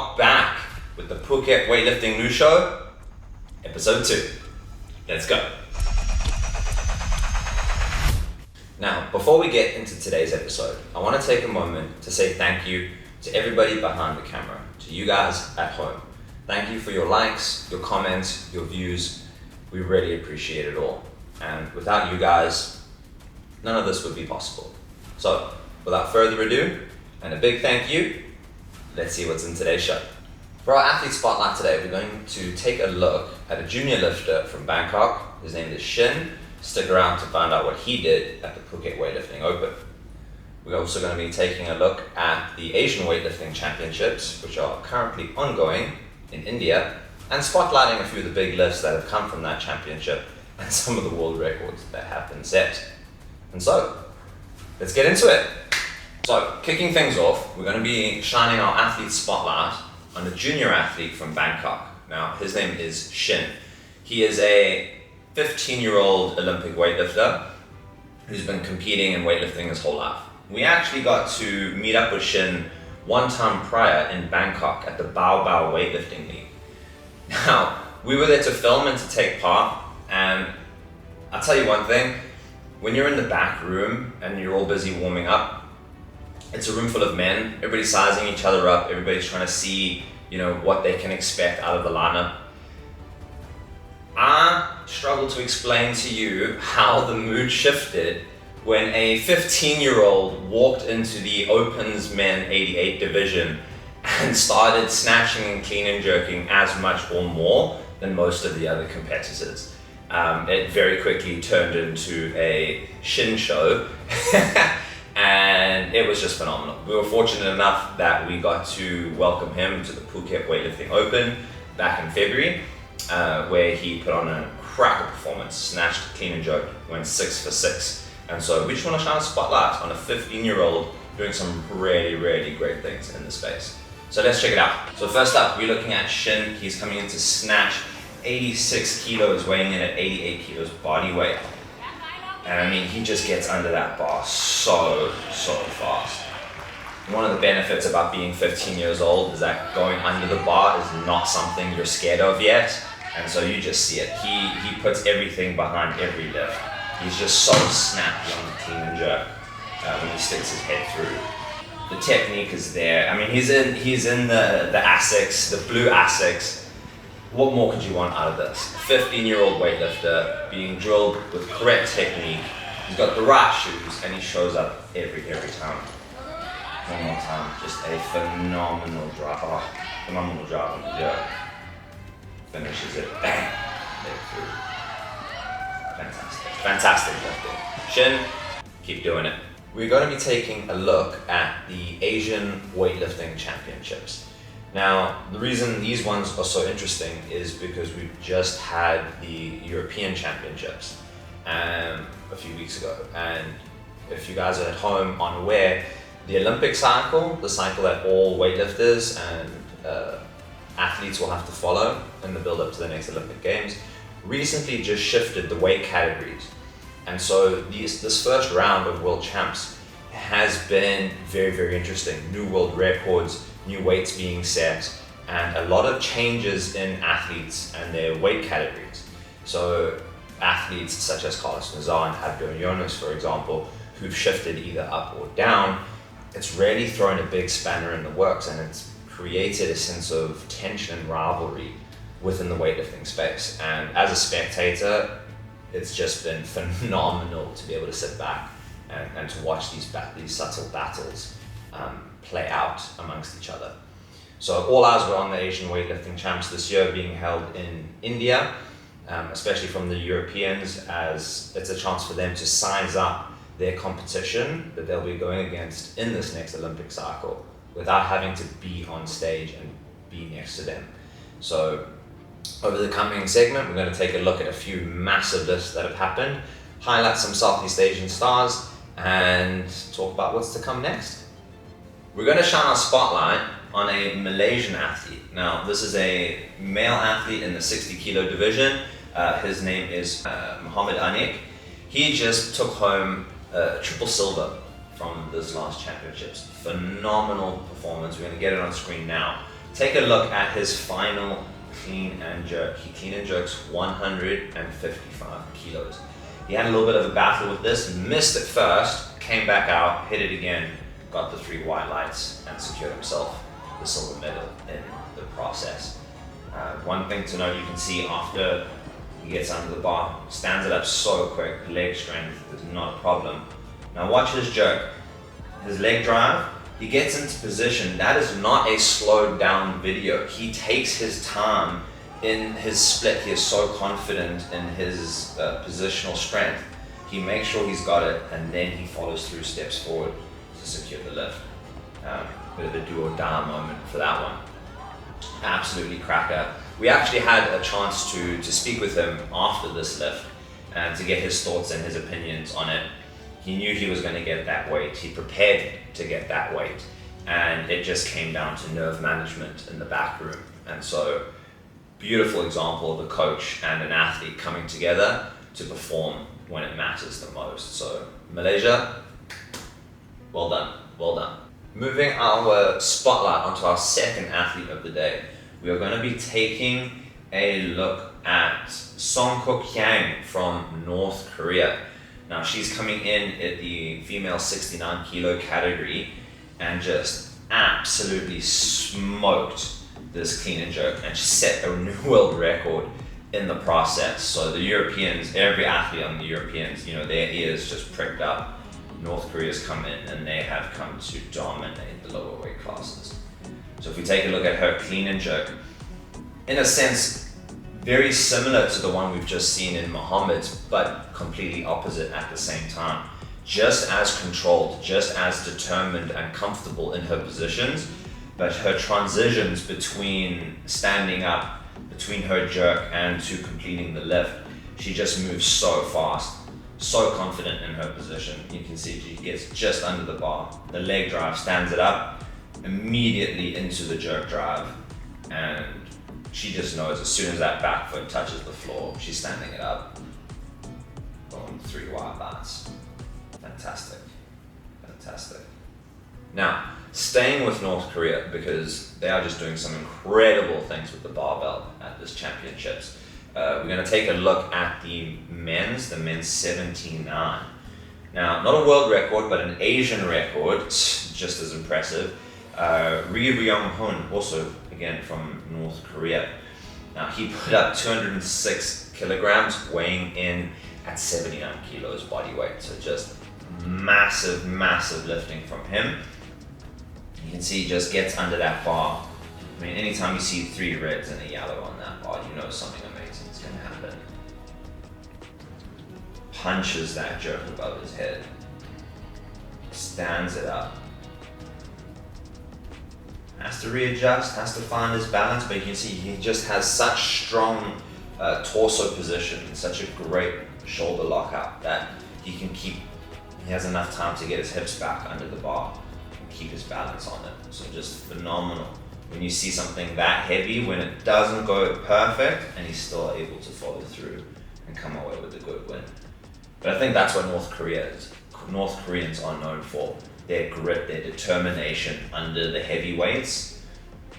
are back with the Phuket Weightlifting News Show, episode 2. Let's go. Now, before we get into today's episode, I want to take a moment to say thank you to everybody behind the camera, to you guys at home. Thank you for your likes, your comments, your views. We really appreciate it all. And without you guys, none of this would be possible. So, without further ado, and a big thank you, let's see what's in today's show. For our athlete spotlight today, we're going to take a look at a junior lifter from Bangkok. His name is Shin. Stick around to find out what he did at the Phuket Weightlifting Open. We're also going to be taking a look at the Asian Weightlifting Championships, which are currently ongoing in India, and spotlighting a few of the big lifts that have come from that championship and some of the world records that have been set. And so, let's get into it. So, kicking things off, we're going to be shining our athlete spotlight on a junior athlete from Bangkok. Now, his name is Shin. He is a 15-year-old Olympic weightlifter who's been competing in weightlifting his whole life. We actually got to meet up with Shin one time prior in Bangkok at the Bao Weightlifting League. Now, we were there to film and to take part, and I'll tell you one thing, when you're in the back room and you're all busy warming up, it's a room full of men, everybody's sizing each other up, everybody's trying to see, what they can expect out of the lineup. I struggle to explain to you how the mood shifted when a 15-year-old walked into the Open's Men 88 division and started snatching and clean and jerking as much or more than most of the other competitors. It very quickly turned into a Shin show and it was just phenomenal. We were fortunate enough that we got to welcome him to the Phuket Weightlifting Open back in February, where he put on a cracker performance, snatched, clean and jerked, went 6 for 6. And so we just want to shine a spotlight on a 15-year-old doing some really, really great things in the space. So let's check it out. So first up, we're looking at Shin. He's coming in to snatch 86 kilos, weighing in at 88 kilos body weight. And I mean, he just gets under that bar so fast. One of the benefits about being 15 years old is that going under the bar is not something you're scared of yet. And so you just see it. He puts everything behind every lift. He's just so snappy on the clean and jerk when he sticks his head through. The technique is there. I mean, he's in the ASICs, the blue ASICs. What more could you want out of this? A 15-year-old weightlifter being drilled with correct technique. He's got the right shoes, and he shows up every time. One more time, just a phenomenal drive on the jerk. Finishes it, bang, leg through. Fantastic lifting. Shin, keep doing it. We're going to be taking a look at the Asian Weightlifting Championships. Now, the reason these ones are so interesting is because we've just had the European Championships a few weeks ago. And if you guys are at home unaware, the Olympic cycle, the cycle that all weightlifters and athletes will have to follow in the build up to the next Olympic Games, recently just shifted the weight categories. And so this first round of World Champs has been very, very interesting. New world records, new weights being set, and a lot of changes in athletes and their weight categories. So athletes such as Carlos Nazar and Abdul Jonas, for example, who've shifted either up or down, it's really thrown a big spanner in the works, and it's created a sense of tension and rivalry within the weightlifting space. And as a spectator, it's just been phenomenal to be able to sit back and to watch these subtle battles play out amongst each other. So all eyes were on the Asian Weightlifting Champs this year being held in India, especially from the Europeans, as it's a chance for them to size up their competition that they'll be going against in this next Olympic cycle without having to be on stage and be next to them. So over the coming segment, we're going to take a look at a few massive lifts that have happened, highlight some Southeast Asian stars, and talk about what's to come next. We're going to shine our spotlight on a Malaysian athlete. Now, this is a male athlete in the 60 kilo division. His name is Muhammad Anik. He just took home triple silver from this last championships. Phenomenal performance. We're going to get it on screen now. Take a look at his final clean and jerk. He clean and jerks 155 kilos. He had a little bit of a battle with this, missed it first, came back out, hit it again, got the 3 white lights, and secured himself the silver medal in the process. One thing to note, you can see after he gets under the bar, stands it up so quick, leg strength is not a problem. Now watch his jerk. His leg drive, he gets into position. That is not a slowed down video. He takes his time in his split. He is so confident in his positional strength. He makes sure he's got it, and then he follows through, steps forward to secure the lift. Bit of a do or die moment for that one. Absolutely cracker. We actually had a chance to speak with him after this lift and to get his thoughts and his opinions on it. He knew he was going to get that weight. He prepared to get that weight, and it just came down to nerve management in the back room. And so, beautiful example of a coach and an athlete coming together to perform when it matters the most. So, Malaysia, well done, well done. Moving our spotlight onto our second athlete of the day, we are going to be taking a look at Songkook Yang from North Korea. Now she's coming in at the female 69 kilo category and just absolutely smoked this clean and jerk, and she set a new world record in the process. So the Europeans, every athlete on the Europeans, you know, their ears just pricked up. North Korea's come in and they have come to dominate the lower weight classes. So if we take a look at her clean and jerk, in a sense, very similar to the one we've just seen in Muhammad's, but completely opposite at the same time. Just as controlled, just as determined and comfortable in her positions, but her transitions between standing up, between her jerk and to completing the lift, she just moves so fast. So confident in her position. You can see she gets just under the bar. The leg drive stands it up, immediately into the jerk drive, and she just knows as soon as that back foot touches the floor, she's standing it up. Boom, 3 wide bars. Fantastic, fantastic. Now, staying with North Korea, because they are just doing some incredible things with the barbell at this championships. We're going to take a look at the men's 79. Now, not a world record, but an Asian record, just as impressive. Ri Ryung-hun, also again from North Korea. Now, he put up 206 kilograms, weighing in at 79 kilos body weight. So just massive, massive lifting from him. You can see he just gets under that bar. I mean, anytime you see 3 reds and a yellow on that bar, you know something amazing is going to happen. Punches that jerk above his head. Stands it up. Has to readjust, has to find his balance, but you can see he just has such strong torso position, such a great shoulder lockout that he has enough time to get his hips back under the bar and keep his balance on it. So just phenomenal. When you see something that heavy, when it doesn't go perfect, and he's still able to follow through and come away with a good win. But I think that's what North Korea is. North Koreans are known for their grit, their determination under the heavyweights.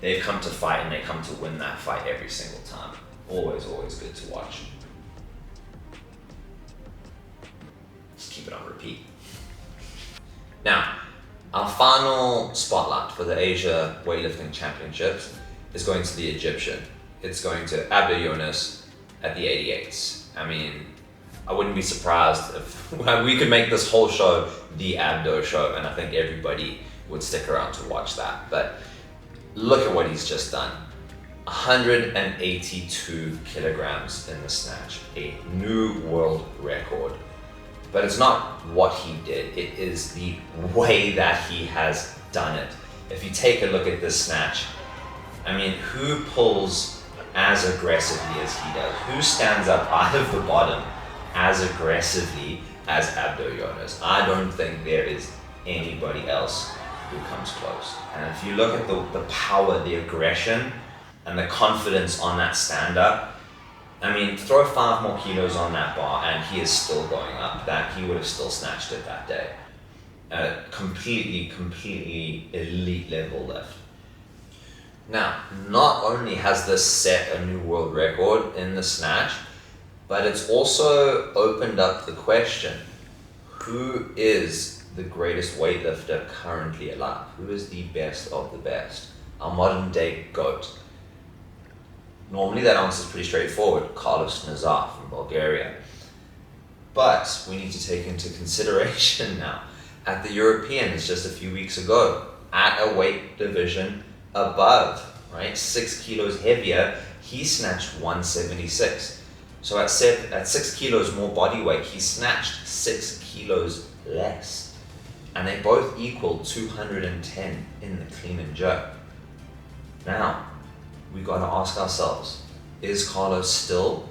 They've come to fight and they come to win that fight every single time. Always, always good to watch. Just keep it on repeat. Now, our final spotlight for the Asia Weightlifting Championships is going to the Egyptian. It's going to Abdo Yunus at the 88s. I mean, I wouldn't be surprised if we could make this whole show the Abdo show, and I think everybody would stick around to watch that. But look at what he's just done. 182 kilograms in the snatch, a new world record. But it's not what he did, it is the way that he has done it. If you take a look at this snatch, I mean, who pulls as aggressively as he does? Who stands up out of the bottom as aggressively as Abdo Yunus? I don't think there is anybody else who comes close. And if you look at the power, the aggression, and the confidence on that stand-up, I mean, throw 5 more kilos on that bar and he is still going up. That he would have still snatched it that day. Completely elite level lift. Now, not only has this set a new world record in the snatch, but it's also opened up the question, who is the greatest weightlifter currently alive? Who is the best of the best? Our modern day GOAT. Normally that answer is pretty straightforward, Carlos Nazar from Bulgaria. But we need to take into consideration now, at the Europeans just a few weeks ago, at a weight division above, right, 6 kilos heavier, he snatched 176. So at 6 kilos more body weight, he snatched 6 kilos less. And they both equaled 210 in the clean and jerk. Now, we got to ask ourselves, is Carlos still,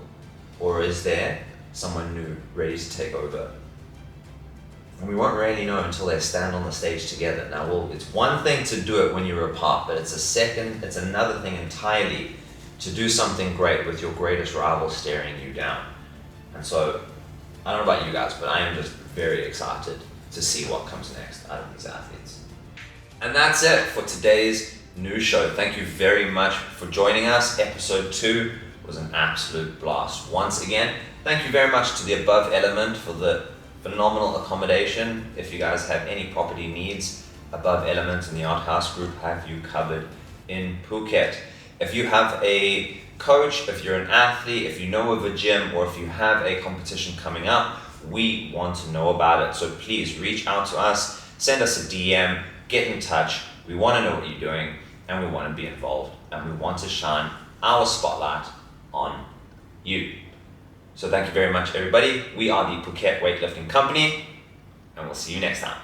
or is there someone new ready to take over? And we won't really know until they stand on the stage together. Now, it's one thing to do it when you're apart, but it's another thing entirely to do something great with your greatest rival staring you down. And so, I don't know about you guys, but I am just very excited to see what comes next out of these athletes. And that's it for today's news show. Thank you very much for joining us. Episode 2 was an absolute blast. Once again, thank you very much to the Above Element for the phenomenal accommodation. If you guys have any property needs, Above Element and the Art House Group have you covered in Phuket. If you have a coach, if you're an athlete, if you know of a gym, or if you have a competition coming up, we want to know about it. So please reach out to us, send us a DM, get in touch. We want to know what you're doing, and we want to be involved, and we want to shine our spotlight on you. So thank you very much, everybody. We are the Phuket Weightlifting Company, and we'll see you next time.